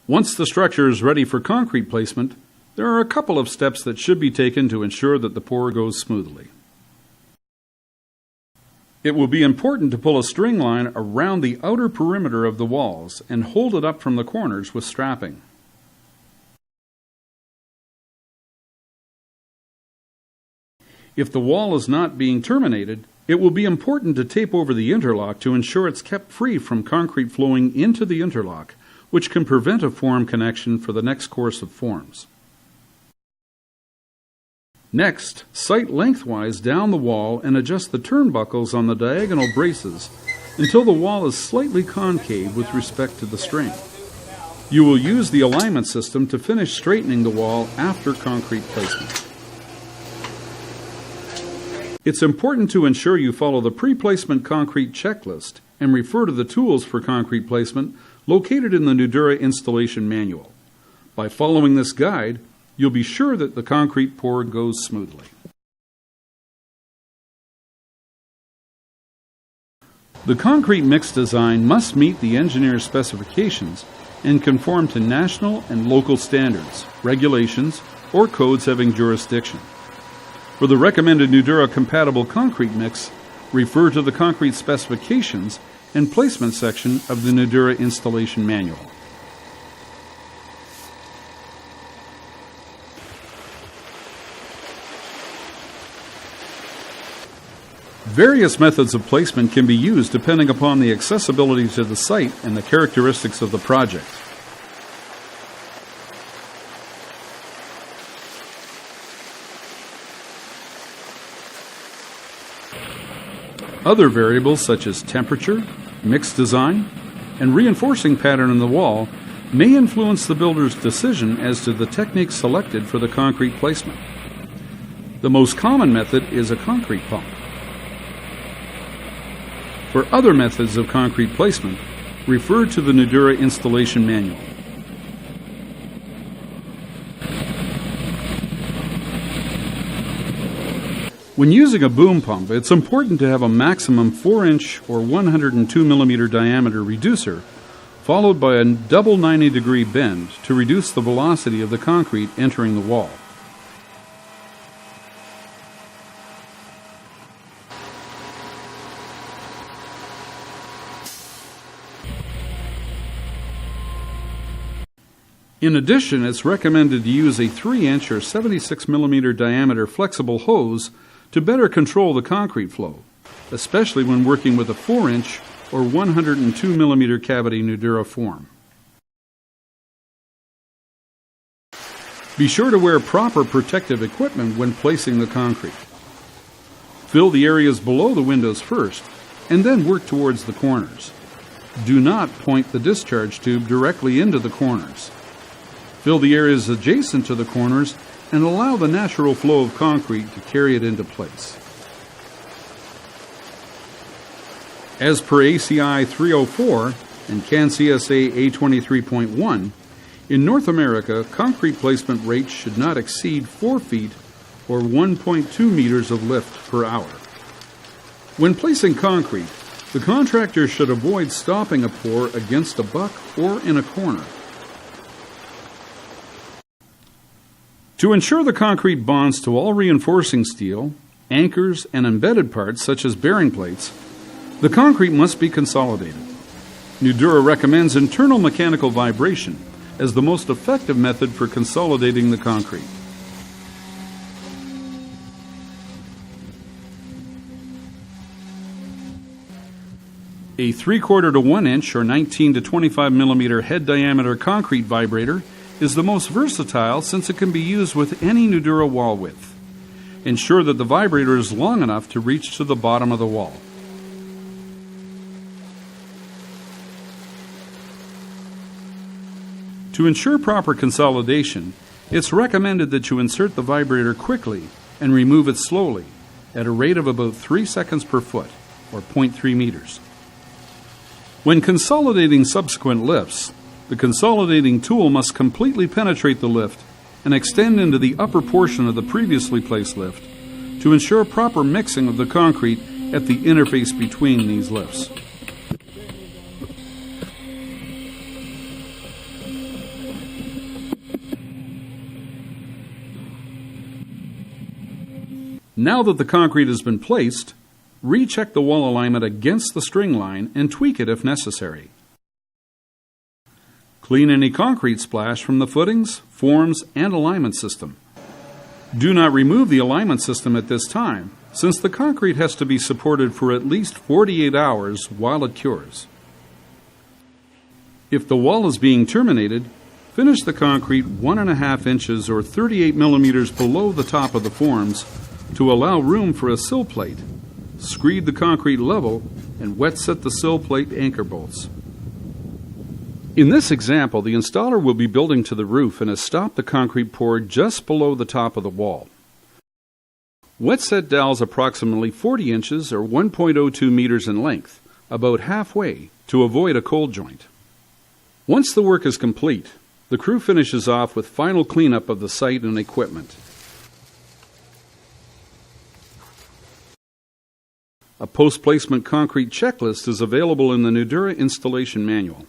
Once the structure is ready for concrete placement, there are a couple of steps that should be taken to ensure that the pour goes smoothly. It will be important to pull a string line around the outer perimeter of the walls and hold it up from the corners with strapping. If the wall is not being terminated, it will be important to tape over the interlock to ensure it's kept free from concrete flowing into the interlock, which can prevent a form connection for the next course of forms. Next, sight lengthwise down the wall and adjust the turnbuckles on the diagonal braces until the wall is slightly concave with respect to the string. You will use the alignment system to finish straightening the wall after concrete placement. It's important to ensure you follow the pre-placement concrete checklist and refer to the tools for concrete placement located in the Nudura installation manual. By following this guide, you'll be sure that the concrete pour goes smoothly. The concrete mix design must meet the engineer's specifications and conform to national and local standards, regulations, or codes having jurisdiction. For the recommended Nudura-compatible concrete mix, refer to the concrete specifications and placement section of the Nudura installation manual. Various methods of placement can be used depending upon the accessibility to the site and the characteristics of the project. Other variables such as temperature, mix design, and reinforcing pattern in the wall may influence the builder's decision as to the technique selected for the concrete placement. The most common method is a concrete pump. For other methods of concrete placement, refer to the Nudura installation manual. When using a boom pump, it's important to have a maximum 4-inch or 102 mm diameter reducer, followed by a double 90-degree bend to reduce the velocity of the concrete entering the wall. In addition, it's recommended to use a 3-inch or 76 mm diameter flexible hose to better control the concrete flow, especially when working with a 4-inch or 102 mm cavity Nudura form. Be sure to wear proper protective equipment when placing the concrete. Fill the areas below the windows first, and then work towards the corners. Do not point the discharge tube directly into the corners. Fill the areas adjacent to the corners and allow the natural flow of concrete to carry it into place. As per ACI 304 and CAN CSA A23.1, in North America, concrete placement rates should not exceed 4 feet or 1.2 meters of lift per hour. When placing concrete, the contractor should avoid stopping a pour against a buck or in a corner. To ensure the concrete bonds to all reinforcing steel, anchors, and embedded parts such as bearing plates, the concrete must be consolidated. Nudura recommends internal mechanical vibration as the most effective method for consolidating the concrete. A 3/4 to 1 inch or 19 to 25 millimeter head diameter concrete vibrator is the most versatile since it can be used with any Nudura wall width. Ensure that the vibrator is long enough to reach to the bottom of the wall. To ensure proper consolidation, it's recommended that you insert the vibrator quickly and remove it slowly at a rate of about 3 seconds per foot, or 0.3 meters. When consolidating subsequent lifts, the consolidating tool must completely penetrate the lift and extend into the upper portion of the previously placed lift to ensure proper mixing of the concrete at the interface between these lifts. Now that the concrete has been placed, recheck the wall alignment against the string line and tweak it if necessary. Clean any concrete splash from the footings, forms, and alignment system. Do not remove the alignment system at this time, since the concrete has to be supported for at least 48 hours while it cures. If the wall is being terminated, finish the concrete 1.5 inches or 38 millimeters below the top of the forms to allow room for a sill plate. Screed the concrete level and wet set the sill plate anchor bolts. In this example, the installer will be building to the roof and has stopped the concrete pour just below the top of the wall. Wet set dowels approximately 40 inches or 1.02 meters in length, about halfway, to avoid a cold joint. Once the work is complete, the crew finishes off with final cleanup of the site and equipment. A post-placement concrete checklist is available in the Nudura installation manual.